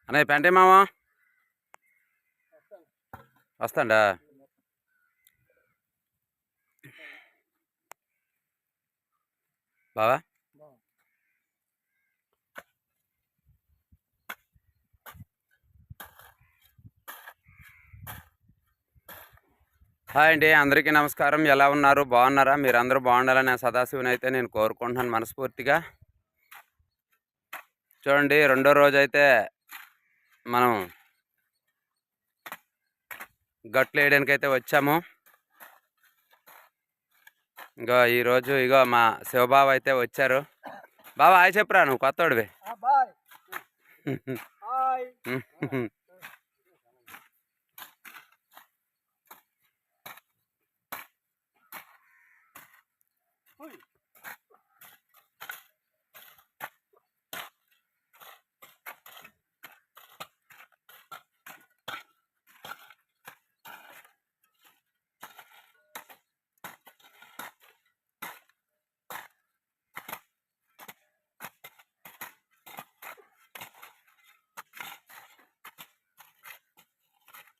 అన్నయ్య పెంటే మావా వస్తాడా? బావా హాయ్ అండి, అందరికీ నమస్కారం. ఎలా ఉన్నారు? బాగున్నారా? మీరందరూ బాగుండాలని సదాశివుని అయితే నేను కోరుకుంటున్నాను మనస్ఫూర్తిగా. చూడండి, రెండో రోజు అయితే మనం గట్లు వేయడానికి అయితే వచ్చాము. ఇంకో ఈరోజు ఇగో మా శివబాబు అయితే వచ్చారు. బాబా హాయ్ చెప్పురా, నువ్వు కొత్తోడివి.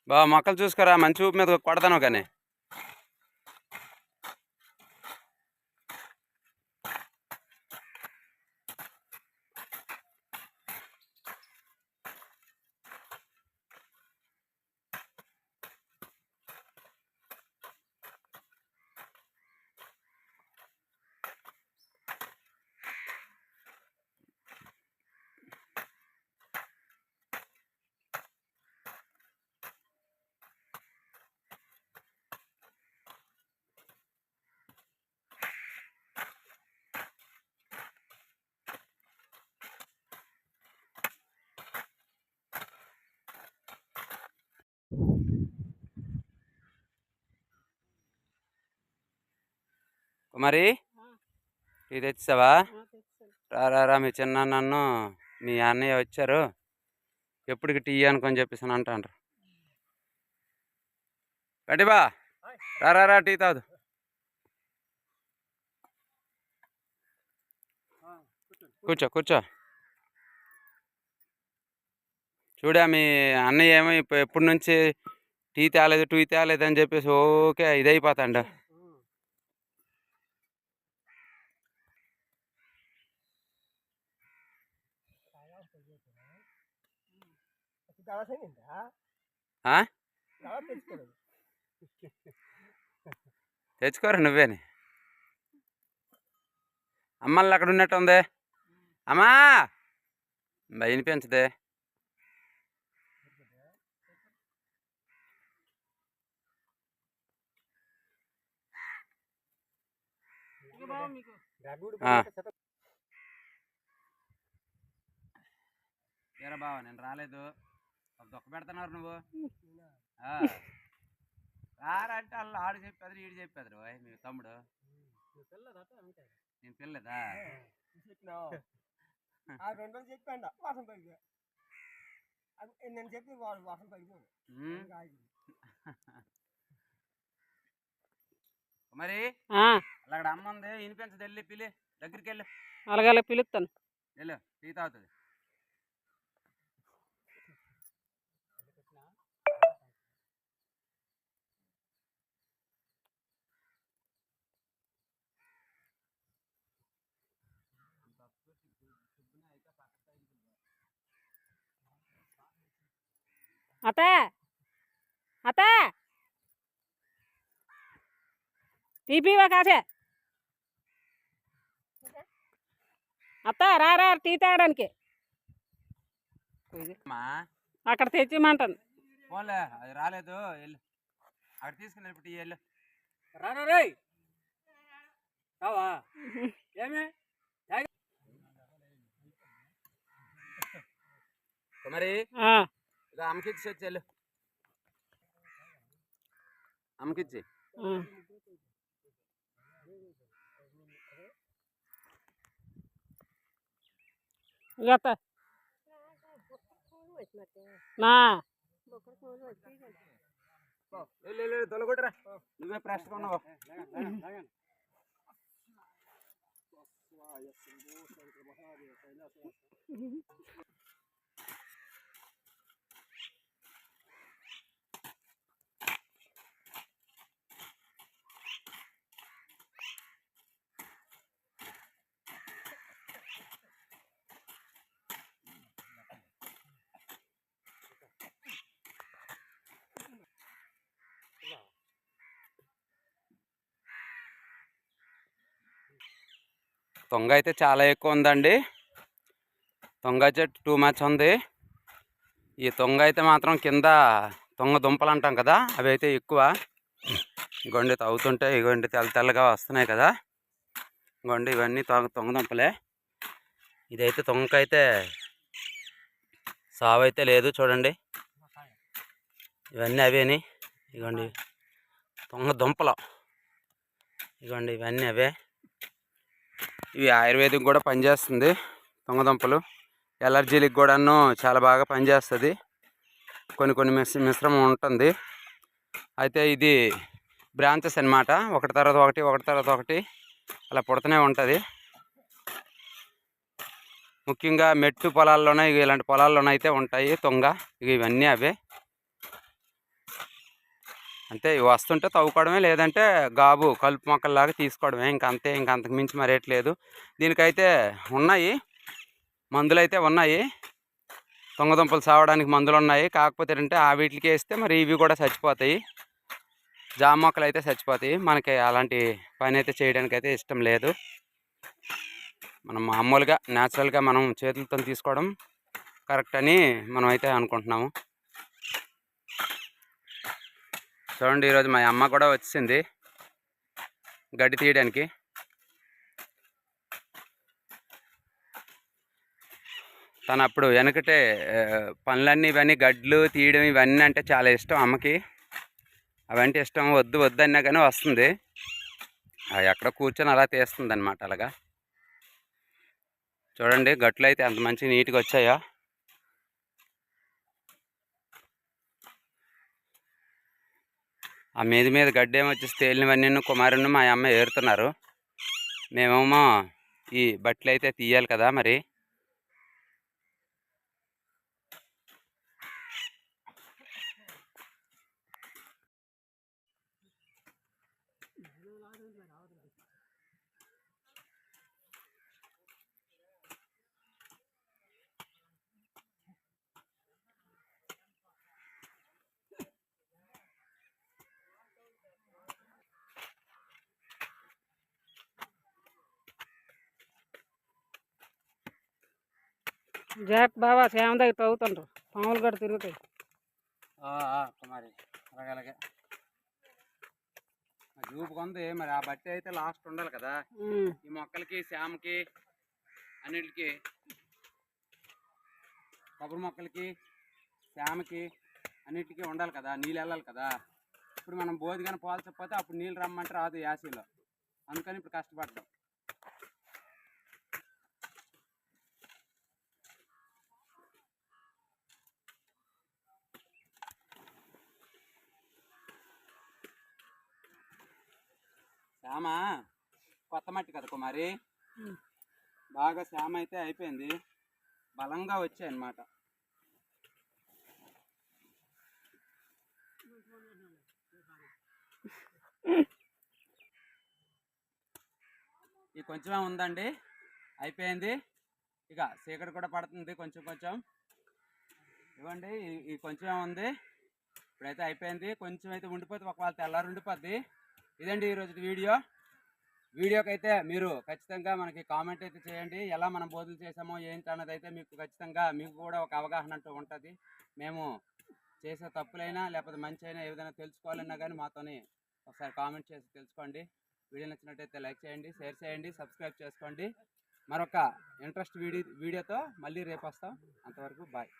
బాబా మొక్కలు చూసుకురా, మంచి ఊపి మీద కొడతాను కానీ. కుమారి టీ తెచ్చావా? రా మీ చిన్న నన్ను మీ అన్నయ్య వచ్చారు, ఎప్పటికి టీ అనుకొని చెప్పేసి అంటారు. గట్టిబా రా టీ తాదు. కూర్చో. చూడా మీ అన్నయ్య ఏమో ఎప్పటి నుంచి టీ తేలేదు అని చెప్పేసి ఓకే ఇదైపోతాండ. తెచ్చుకోరా నువ్వేని. అమ్మల్ని అక్కడ ఉన్నట్టు ఉంది. అమ్మా వినిపించదే. ఏరా బావ, నేను రాలేదు, దొక్క పెడుతున్నారు నువ్వు. రారంటే అలా ఆడు చెప్పేది ఈడు చెప్పేది మీ తమ్ముడు. నేను పిల్లదా నేను చెప్పి వర్షం పడిపోదు మరి. అలాగ అమ్మ ఉంది, వినిపించదు. వెళ్ళి పిలి, దగ్గరికి వెళ్ళు. అలాగే పిలుస్తాను, వెళ్ళు, టీ తాగుతుంది. అత్త టీపీవా కాసే. అత్త రా టీ తాగడానికి. అక్కడ తెచ్చిమంటాను. పోలే, అది రాలేదు, వెళ్ళు అక్కడ తీసుకుని టీ వెళ్ళు. మరి అమ్మకిచ్చి వచ్చి వెళ్ళు, అమ్మకిచ్చి. తొలగొట్టరా, నువ్వే ప్రెస్గా ఉన్నావు. తొంగ అయితే చాలా ఎక్కువ ఉందండి. తొంగ అయితే టూ మచ్ ఉంది. ఈ తొంగ అయితే మాత్రం కింద తొంగ దుంపలు అంటాం కదా, అవి అయితే ఎక్కువ. ఇగోండి తవ్వుతుంటే ఇగోండి తెల్ల తెల్లగా వస్తున్నాయి కదా, ఇగోండి ఇవన్నీ తొంగ దుంపలే. ఇదైతే తొంగకైతే సావు అయితే లేదు చూడండి, ఇవన్నీ అవేని. ఇగోండి తొంగ దుంపలు, ఇగోండి ఇవన్నీ అవే. ఇవి ఆయుర్వేదిక్ కూడా పనిచేస్తుంది తొంగ దుంపలు. ఎలర్జీలకు కూడాను చాలా బాగా పనిచేస్తుంది. కొన్ని మిశ్రమం ఉంటుంది. అయితే ఇది బ్రాంచెస్ అన్నమాట, ఒకటి తర్వాత ఒకటి ఒకటి తర్వాత ఒకటి అలా పుడుతూనే ఉంటుంది. ముఖ్యంగా మెట్టు పొలాల్లోనే ఇలాంటి పొలాల్లోనైతే ఉంటాయి తొంగ. ఇవన్నీ అవే. అంతే, ఇవి వస్తుంటే తవ్వుకోవడమే, లేదంటే గాబు కలుపు మొక్కల్లాగా తీసుకోవడమే, ఇంకంతే. ఇంకంతకు మించి మరేట్లేదు. దీనికైతే ఉన్నాయి మందులు, అయితే ఉన్నాయి. దుంపలు సావడానికి మందులు ఉన్నాయి. కాకపోతే ఏంటంటే ఆ వీటికి వేస్తే మరి ఇవి కూడా చచ్చిపోతాయి. జామ మొక్కలు అయితే చచ్చిపోతాయి. మనకి అలాంటి పని అయితే చేయడానికి అయితే ఇష్టం లేదు. మనం మామూలుగా న్యాచురల్గా మనం చేతులతో తీసుకోవడం కరెక్ట్ అని మనం అయితే అనుకుంటున్నాము. చూడండి, ఈరోజు మా అమ్మ కూడా వచ్చింది గడ్డి తీయడానికి. తను అప్పుడు వెనకటే పనులన్నీ ఇవన్నీ గడ్లు తీయడం ఇవన్నీ అంటే చాలా ఇష్టం అమ్మకి. అవంటే ఇష్టం, వద్దు వద్దు అన్నా కానీ వస్తుంది. ఎక్కడ కూర్చొని అలా తీస్తుంది అనమాట. అలాగా చూడండి, గట్లు అయితే అంత మంచి నీట్గా వచ్చాయో. ఆ మీద గడ్డి ఏమొచ్చేసి తేలినవన్నీ కుమారుని మా అమ్మ ఏరుతున్నారు. మేమేమో ఈ బట్టలు అయితే తీయాలి కదా మరి. జాక్ బాబా సేమ దగ్గర తవ్వుతుండ్రు, పాములు కూడా తిరుగుతాయి. కుమారి అలాగే చూపుకుంది మరి. ఆ బట్టి అయితే లాస్ట్ ఉండాలి కదా, ఈ మొక్కలకి శామకి అన్నిటికి, కొబ్బరి మొక్కలకి శామకి అన్నిటికీ ఉండాలి కదా, నీళ్ళు వెళ్ళాలి కదా. ఇప్పుడు మనం బోధి కానీ పోల్చకపోతే అప్పుడు నీళ్ళు రమ్మంటే రాదు యాసీలో. అందుకని ఇప్పుడు కష్టపడ్డాం. శ్యామ కొత్త మట్టి కదా కుమారి, బాగా శ్యామ అయితే అయిపోయింది, బలంగా వచ్చాయి అన్నమాట. ఈ కొంచెమే ఉందండి, అయిపోయింది. ఇక చీకటి కూడా పడుతుంది కొంచెం కొంచెం. ఇవ్వండి, ఈ కొంచెమే ఉంది, ఇప్పుడైతే అయిపోయింది. కొంచెం అయితే ఉండిపోతే ఒకవేళ తెల్లారు ఉండిపోద్ది. ఇదండి ఈరోజు వీడియోకి అయితే మీరు ఖచ్చితంగా మనకి కామెంట్ అయితే చేయండి, ఎలా మనం బోధులు చేసామో ఏంటి అన్నది. అయితే మీకు ఖచ్చితంగా మీకు కూడా ఒక అవగాహన అంటూ ఉంటుంది. మేము చేసే తప్పులైనా లేకపోతే మంచి అయినా ఏదైనా తెలుసుకోవాలన్నా కానీ మాతోని ఒకసారి కామెంట్ చేసి తెలుసుకోండి. వీడియో నచ్చినట్టయితే లైక్ చేయండి, షేర్ చేయండి, సబ్స్క్రైబ్ చేసుకోండి. మరొక ఇంట్రెస్ట్ వీడియోతో మళ్ళీ రేపు వస్తాం. అంతవరకు బాయ్.